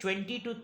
20 to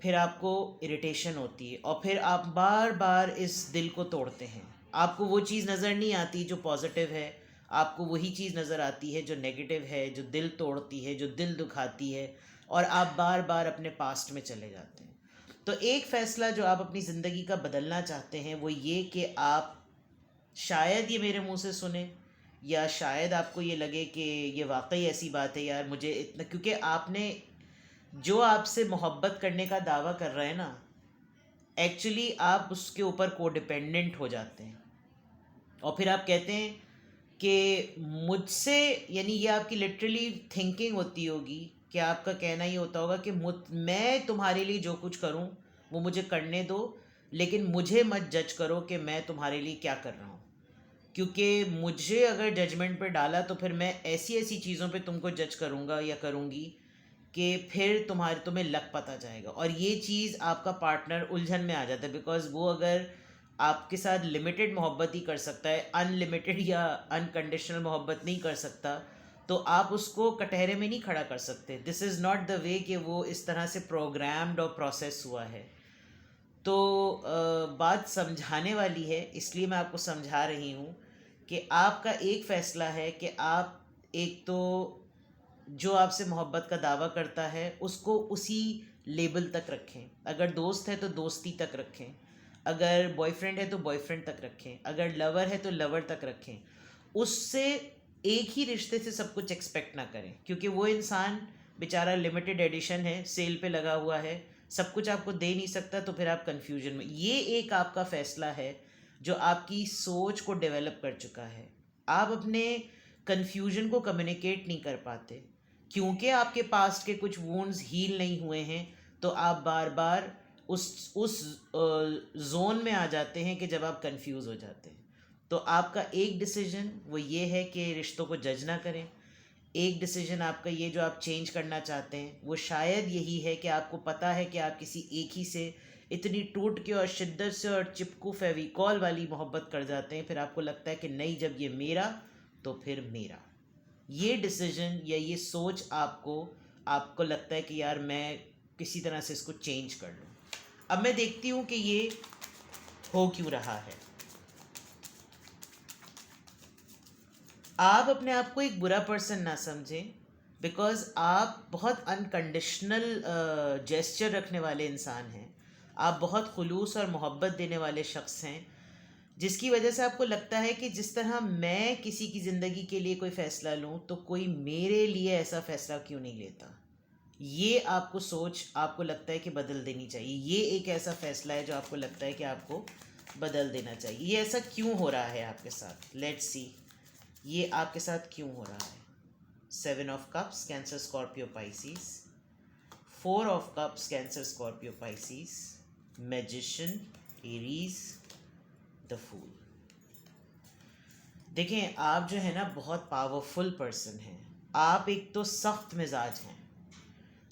پھر آپ کو اریٹیشن ہوتی ہے اور پھر آپ بار بار اس دل کو توڑتے ہیں. آپ کو وہ چیز نظر نہیں آتی جو پازیٹیو ہے، آپ کو وہی چیز نظر آتی ہے جو نیگیٹو ہے، جو دل توڑتی ہے، جو دل دکھاتی ہے، اور آپ بار بار اپنے پاسٹ میں چلے جاتے ہیں. تو ایک فیصلہ جو آپ اپنی زندگی کا بدلنا چاہتے ہیں وہ یہ کہ آپ شاید یہ میرے منہ سے سنیں، یا شاید آپ کو یہ لگے کہ یہ واقعی ایسی بات ہے یار مجھے اتنا، کیونکہ آپ نے جو آپ سے محبت کرنے کا دعویٰ کر رہے ہیں نا، ایکچولی آپ اس کے اوپر کو ڈپینڈنٹ ہو جاتے ہیں. اور پھر آپ کہتے ہیں کہ مجھ سے، یعنی یہ آپ کی لٹرلی تھنکنگ ہوتی ہوگی کہ آپ کا کہنا یہ ہوتا ہوگا کہ میں تمہارے لیے جو کچھ کروں وہ مجھے کرنے دو، لیکن مجھے مت جج کرو کہ میں تمہارے لیے کیا کر رہا ہوں، کیونکہ مجھے اگر ججمنٹ پہ ڈالا تو پھر میں ایسی ایسی چیزوں پہ تم کو جج کروں گا یا کروں گی کہ پھر تمہیں لگ پتہ جائے گا. اور یہ چیز آپ کا پارٹنر الجھن میں آ جاتا ہے، بیکاز وہ اگر آپ کے ساتھ لمیٹڈ محبت ہی کر سکتا ہے، ان لمیٹڈ یا انکنڈیشنل محبت نہیں کر سکتا، تو آپ اس کو کٹہرے میں نہیں کھڑا کر سکتے. دس از ناٹ دا وے کہ وہ اس طرح سے پروگرامڈ اور پروسیس ہوا ہے. تو بات سمجھانے والی ہے، اس لیے میں آپ کو سمجھا رہی ہوں کہ آپ کا ایک فیصلہ ہے کہ آپ ایک تو جو آپ سے محبت کا دعویٰ کرتا ہے اس کو اسی لیبل تک رکھیں. اگر دوست ہے تو دوستی تک رکھیں، اگر بوائے فرینڈ ہے تو بوائے فرینڈ تک رکھیں، اگر لور ہے تو لور تک رکھیں. اس سے ایک ہی رشتے سے سب کچھ ایکسپیکٹ نہ کریں، کیونکہ وہ انسان بیچارہ لمیٹڈ ایڈیشن ہے، سیل پہ لگا ہوا ہے، سب کچھ آپ کو دے نہیں سکتا، تو پھر آپ کنفیوژن میں. یہ ایک آپ کا فیصلہ ہے جو آپ کی سوچ کو ڈیولپ کر چکا ہے. آپ اپنے کنفیوژن کو کمیونیکیٹ نہیں کر پاتے کیونکہ آپ کے پاسٹ کے کچھ وونڈز ہیل نہیں ہوئے ہیں، تو آپ بار بار اس زون میں آ جاتے ہیں کہ جب آپ کنفیوز ہو جاتے ہیں. تو آپ کا ایک ڈیسیجن وہ یہ ہے کہ رشتوں کو جج نہ کریں. ایک ڈیسیجن آپ کا یہ جو آپ چینج کرنا چاہتے ہیں وہ شاید یہی ہے کہ آپ کو پتہ ہے کہ آپ کسی ایک ہی سے اتنی ٹوٹ کے اور شدت سے اور چپکو فیویکول والی محبت کر جاتے ہیں، پھر آپ کو لگتا ہے کہ نہیں، جب یہ میرا تو پھر میرا. یہ ڈیسیجن یا یہ سوچ آپ کو لگتا ہے کہ یار میں کسی طرح سے اس کو چینج کر لوں. اب میں دیکھتی ہوں کہ یہ ہو کیوں رہا ہے. آپ اپنے آپ کو ایک برا پرسن نہ سمجھیں، بیکاز آپ بہت انکنڈیشنل جیسچر رکھنے والے انسان ہیں. آپ بہت خلوص اور محبت دینے والے شخص ہیں، جس کی وجہ سے آپ کو لگتا ہے کہ جس طرح میں کسی کی زندگی کے لیے کوئی فیصلہ لوں تو کوئی میرے لیے ایسا فیصلہ کیوں نہیں لیتا. یہ آپ کو سوچ آپ کو لگتا ہے کہ بدل دینی چاہیے. یہ ایک ایسا فیصلہ ہے جو آپ کو لگتا ہے کہ آپ کو بدل دینا چاہیے. یہ ایسا کیوں ہو رہا ہے آپ کے ساتھ؟ لیٹس سی یہ آپ کے ساتھ کیوں ہو رہا ہے. 7 of cups Cancer Scorpio Pisces, 4 of cups Cancer Scorpio Pisces, magician Aries, the fool. دیکھیں آپ جو ہے نا بہت پاورفل پرسن ہیں. آپ ایک تو سخت مزاج ہیں،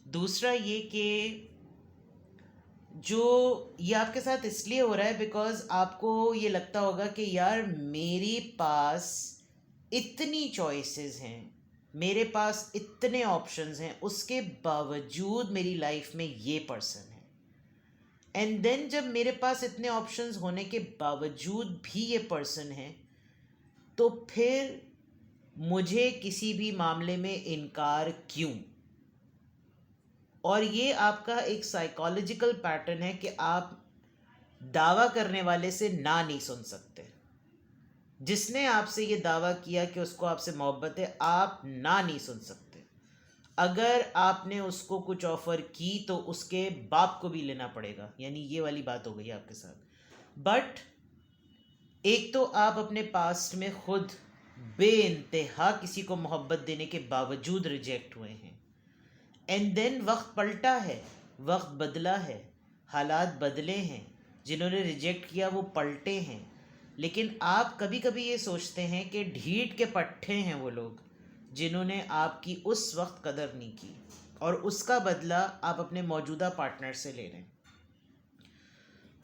دوسرا یہ کہ جو یہ آپ کے ساتھ اس لیے ہو رہا ہے بیکاز آپ کو یہ لگتا ہوگا کہ یار میرے پاس اتنی چوائسیز ہیں، میرے پاس اتنے آپشنز ہیں، اس کے باوجود میری لائف میں یہ پرسن ہے. اینڈ دین جب میرے پاس اتنے آپشنز ہونے کے باوجود بھی یہ پرسن ہے، تو پھر مجھے کسی بھی معاملے میں انکار کیوں؟ اور یہ آپ کا ایک سائیکالوجیکل پیٹرن ہے کہ آپ دعویٰ کرنے والے سے نہ نہیں سن سکتے. جس نے آپ سے یہ دعویٰ کیا کہ اس کو آپ سے محبت ہے، آپ نہ نہیں سن سکتے. اگر آپ نے اس کو کچھ آفر کی تو اس کے باپ کو بھی لینا پڑے گا، یعنی یہ والی بات ہو گئی آپ کے ساتھ. بٹ ایک تو آپ اپنے پاسٹ میں خود بے انتہا کسی کو محبت دینے کے باوجود ریجیکٹ ہوئے ہیں. اینڈ دین وقت پلٹا ہے، وقت بدلا ہے، حالات بدلے ہیں، جنہوں نے ریجیکٹ کیا وہ پلٹے ہیں. لیکن آپ کبھی کبھی یہ سوچتے ہیں کہ ڈھیٹ کے پٹھے ہیں وہ لوگ جنہوں نے آپ کی اس وقت قدر نہیں کی، اور اس کا بدلہ آپ اپنے موجودہ پارٹنر سے لے رہے ہیں.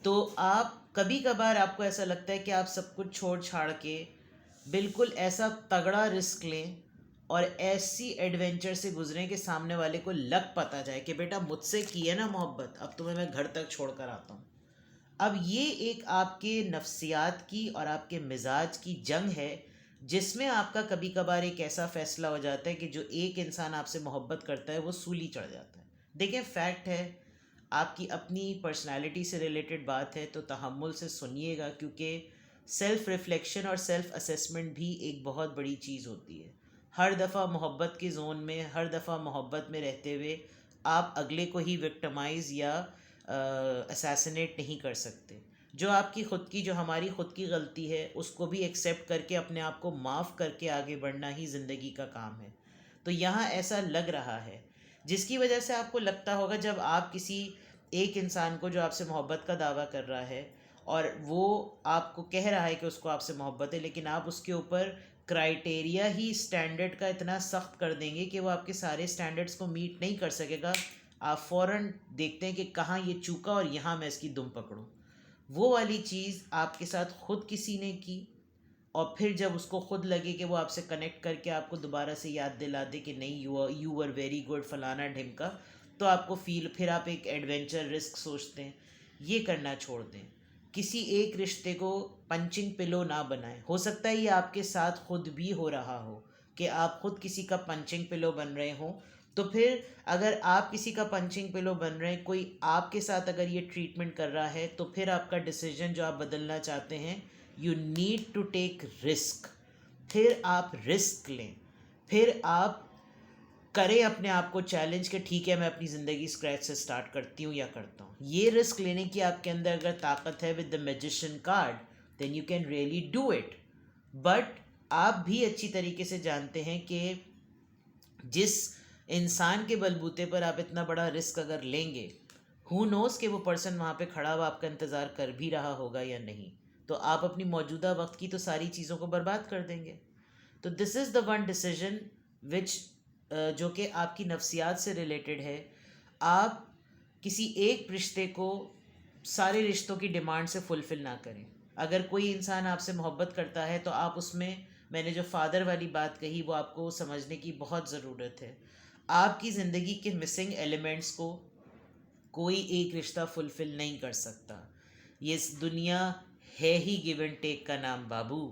تو آپ کبھی کبھار آپ کو ایسا لگتا ہے کہ آپ سب کچھ چھوڑ چھاڑ کے بالکل ایسا تگڑا رسک لیں اور ایسی ایڈونچر سے گزریں کہ سامنے والے کو لگ پتا جائے کہ بیٹا مجھ سے کی ہے نا محبت، اب تمہیں میں گھر تک چھوڑ کر آتا ہوں۔ اب یہ ایک آپ کے نفسیات کی اور آپ کے مزاج کی جنگ ہے، جس میں آپ کا کبھی کبھار ایک ایسا فیصلہ ہو جاتا ہے کہ جو ایک انسان آپ سے محبت کرتا ہے وہ سولی چڑھ جاتا ہے۔ دیکھیں فیکٹ ہے، آپ کی اپنی پرسنالٹی سے ریلیٹڈ بات ہے تو تحمل سے سنیے گا، کیونکہ سیلف ریفلیکشن اور سیلف اسیسمنٹ بھی ایک بہت بڑی چیز ہوتی ہے۔ ہر دفعہ محبت کے زون میں، ہر دفعہ محبت میں رہتے ہوئے آپ اگلے کو ہی وکٹمائز یا اسیسنیٹ نہیں کر سکتے۔ جو آپ کی خود کی، جو ہماری خود کی غلطی ہے اس کو بھی ایکسیپٹ کر کے اپنے آپ کو معاف کر کے آگے بڑھنا ہی زندگی کا کام ہے۔ تو یہاں ایسا لگ رہا ہے، جس کی وجہ سے آپ کو لگتا ہوگا جب آپ کسی ایک انسان کو جو آپ سے محبت کا دعویٰ کر رہا ہے اور وہ آپ کو کہہ رہا ہے کہ اس کو آپ سے محبت ہے، لیکن آپ اس کے اوپر کرائٹیریا ہی اسٹینڈرڈ کا اتنا سخت کر دیں گے کہ وہ آپ کے سارے اسٹینڈرڈس کو میٹ نہیں کر سکے گا، آپ فوراً دیکھتے ہیں کہ کہاں یہ چوکا اور یہاں میں اس کی دم پکڑوں۔ وہ والی چیز آپ کے ساتھ خود کسی نے کی، اور پھر جب اس کو خود لگے کہ وہ آپ سے کنیکٹ کر کے آپ کو دوبارہ سے یاد دلا دے کہ نہیں یو آر ویری گڈ فلانا ڈھمکا، تو آپ کو فیل، پھر آپ ایک ایڈونچر رسک سوچتے ہیں۔ یہ کرنا چھوڑ دیں، کسی ایک رشتے کو پنچنگ پلو نہ بنائیں۔ ہو سکتا ہے یہ آپ کے ساتھ خود بھی ہو رہا ہو کہ آپ خود کسی کا پنچنگ پلو بن رہے ہوں، تو پھر اگر آپ کسی کا پنچنگ پلو بن رہے ہیں، کوئی آپ کے ساتھ اگر یہ ٹریٹمنٹ کر رہا ہے، تو پھر آپ کا ڈیسیجن جو آپ بدلنا چاہتے ہیں، you need to take risk. پھر آپ رسک لیں، پھر آپ کریں اپنے آپ کو چیلنج کہ ٹھیک ہے میں اپنی زندگی اسکریچ سے سٹارٹ کرتی ہوں یا کرتا ہوں۔ یہ رسک لینے کی آپ کے اندر اگر طاقت ہے with the magician card, then you can really do it. But آپ بھی اچھی طریقے سے جانتے ہیں کہ جس انسان کے بلبوتے پر آپ اتنا بڑا رسک اگر لیں گے، ہو نوز کہ وہ پرسن وہاں پہ کھڑا ہوا آپ کا انتظار کر بھی رہا ہوگا یا نہیں، تو آپ اپنی موجودہ وقت کی تو ساری چیزوں کو برباد کر دیں گے۔ تو دس از دا ون ڈیسیژن وچ جو کہ آپ کی نفسیات سے ریلیٹڈ ہے۔ آپ کسی ایک رشتے کو سارے رشتوں کی ڈیمانڈ سے فلفل نہ کریں۔ اگر کوئی انسان آپ سے محبت کرتا ہے تو آپ اس میں نے جو فادر والی بات کہی وہ آپ کو سمجھنے کی بہت ضرورت ہے۔ آپ کی زندگی کے مسنگ ایلیمنٹس کو کوئی ایک رشتہ فلفل نہیں کر سکتا۔ یہ دنیا ہے ہی گیو اینڈ ٹیک کا نام بابو،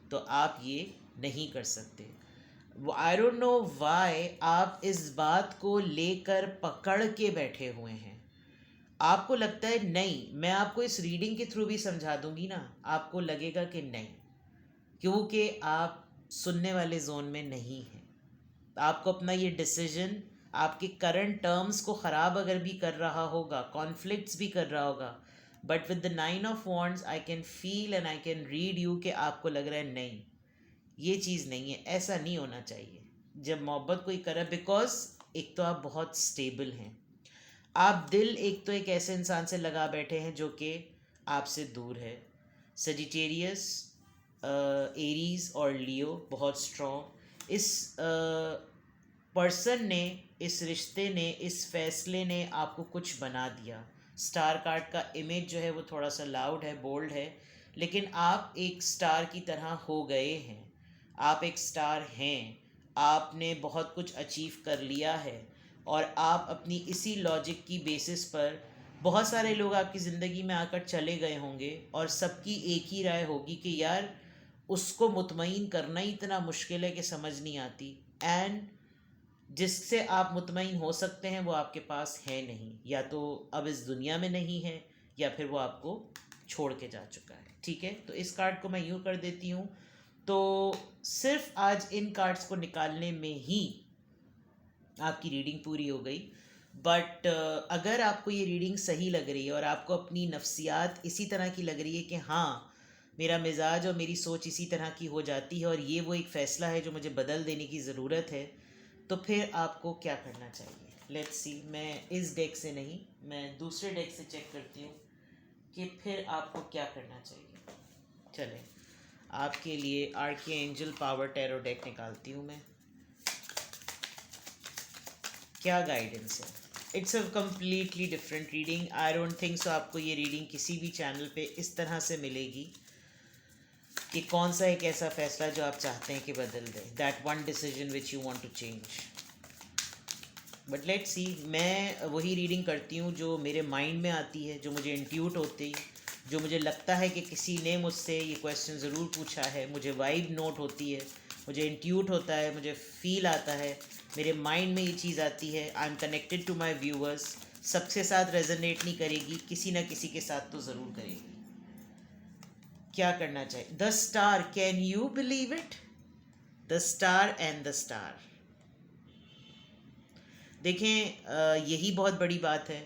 تو آپ یہ نہیں کر سکتے۔ آئی ڈونٹ نو وائی آپ اس بات کو لے کر پکڑ کے بیٹھے ہوئے ہیں۔ آپ کو لگتا ہے نہیں، میں آپ کو اس ریڈنگ کے تھرو بھی سمجھا دوں گی نا، آپ کو لگے گا کہ نہیں، کیونکہ آپ سننے والے زون میں نہیں ہیں۔ آپ کو اپنا یہ ڈیسیژن آپ کے کرنٹ ٹرمز کو خراب اگر بھی کر رہا ہوگا، کانفلکٹس بھی کر رہا ہوگا، but with the 9 of wands I can feel and I can read you کہ آپ کو لگ رہا ہے نہیں، یہ چیز نہیں ہے، ایسا نہیں ہونا چاہیے جب محبت کوئی کرے۔ بیکاز ایک تو آپ بہت اسٹیبل ہیں، آپ دل ایک تو ایک ایسے انسان سے لگا بیٹھے ہیں جو کہ آپ سے دور ہے۔ سجیٹیریس، ایریز اور لیو بہت اسٹرانگ۔ اس پرسن نے، اس رشتے نے، اس فیصلے نے آپ کو کچھ بنا دیا۔ سٹار کارڈ کا امیج جو ہے وہ تھوڑا سا لاؤڈ ہے، بولڈ ہے، لیکن آپ ایک سٹار کی طرح ہو گئے ہیں۔ آپ ایک سٹار ہیں، آپ نے بہت کچھ اچیو کر لیا ہے، اور آپ اپنی اسی لاجک کی بیسس پر، بہت سارے لوگ آپ کی زندگی میں آ کر چلے گئے ہوں گے اور سب کی ایک ہی رائے ہوگی کہ یار اس کو مطمئن کرنا ہی اتنا مشکل ہے کہ سمجھ نہیں آتی، اینڈ جس سے آپ مطمئن ہو سکتے ہیں وہ آپ کے پاس ہے نہیں، یا تو اب اس دنیا میں نہیں ہے یا پھر وہ آپ کو چھوڑ کے جا چکا ہے۔ ٹھیک ہے، تو اس کارڈ کو میں یوں کر دیتی ہوں۔ تو صرف آج ان کارڈز کو نکالنے میں ہی آپ کی ریڈنگ پوری ہو گئی۔ بٹ اگر آپ کو یہ ریڈنگ صحیح لگ رہی ہے اور آپ کو اپنی نفسیات اسی طرح کی لگ رہی ہے کہ ہاں میرا مزاج اور میری سوچ اسی طرح کی ہو جاتی ہے اور یہ وہ ایک فیصلہ ہے جو مجھے بدل دینے کی ضرورت ہے، تو پھر آپ کو کیا کرنا چاہیے؟ لیٹس سی، میں اس ڈیک سے نہیں، میں دوسرے ڈیک سے چیک کرتی ہوں کہ پھر آپ کو کیا کرنا چاہیے۔ چلیں آپ کے لیے archangel power tarot deck نکالتی ہوں میں۔ کیا گائیڈنس ہے؟ It's a completely different reading. I don't think so آپ کو یہ ریڈنگ کسی بھی چینل پہ اس طرح سے ملے گی، کہ کون سا ایک ایسا فیصلہ جو آپ چاہتے ہیں کہ بدل دیں, that one decision which you want to change. But let see, میں وہی ریڈنگ کرتی ہوں جو میرے مائنڈ میں آتی ہے, جو مجھے انٹیوٹ ہوتی, جو مجھے لگتا ہے کہ کسی نے مجھ سے یہ کویشچن ضرور پوچھا ہے, مجھے وائب نوٹ ہوتی ہے, مجھے انٹیوٹ ہوتا ہے, مجھے فیل آتا ہے, میرے مائنڈ میں یہ چیز آتی ہے. I am connected to my viewers. سب کے ساتھ ریزونیٹ نہیں کرے گی, کسی نہ کسی کے ساتھ تو ضرور کرے گی. کیا کرنا چاہیے؟ The star, can you believe it? The star and the star. دیکھیں یہی بہت بڑی بات ہے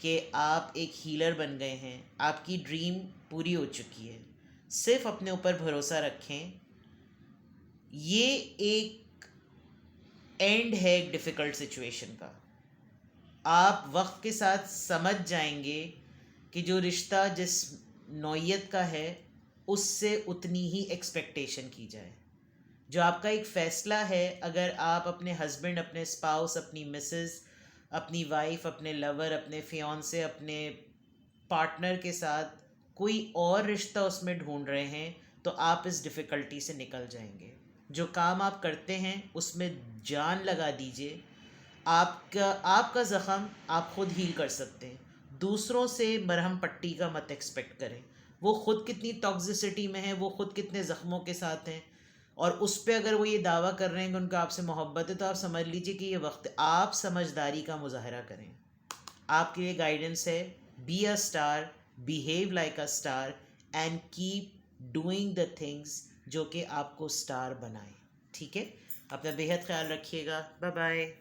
کہ آپ ایک ہیلر بن گئے ہیں, آپ کی ڈریم پوری ہو چکی ہے. صرف اپنے اوپر بھروسہ رکھیں. یہ ایک اینڈ ہے ایک ڈیفیکلٹ سچویشن کا. آپ وقت کے ساتھ سمجھ جائیں گے کہ جو رشتہ جس نوعیت کا ہے اس سے اتنی ہی ایکسپیکٹیشن کی جائے. جو آپ کا ایک فیصلہ ہے, اگر آپ اپنے ہسبینڈ, اپنے اسپاؤس, اپنی مسز, اپنی وائف, اپنے لور, اپنے فیونسے, اپنے پارٹنر کے ساتھ کوئی اور رشتہ اس میں ڈھونڈ رہے ہیں تو آپ اس ڈیفیکلٹی سے نکل جائیں گے. جو کام آپ کرتے ہیں اس میں جان لگا دیجئے. آپ کا زخم آپ خود ہیل کر سکتے ہیں. دوسروں سے مرہم پٹی کا مت ایکسپیکٹ کریں. وہ خود کتنی ٹاکسیسٹی میں ہیں, وہ خود کتنے زخموں کے ساتھ ہیں, اور اس پہ اگر وہ یہ دعویٰ کر رہے ہیں کہ ان کا آپ سے محبت ہے, تو آپ سمجھ لیجئے کہ یہ وقت آپ سمجھداری کا مظاہرہ کریں. آپ کے لیے گائیڈنس ہے, be a star, behave like a star, and keep doing the things جو کہ آپ کو اسٹار بنائیں. ٹھیک ہے, اپنا بےحد خیال رکھیے گا. Bye bye.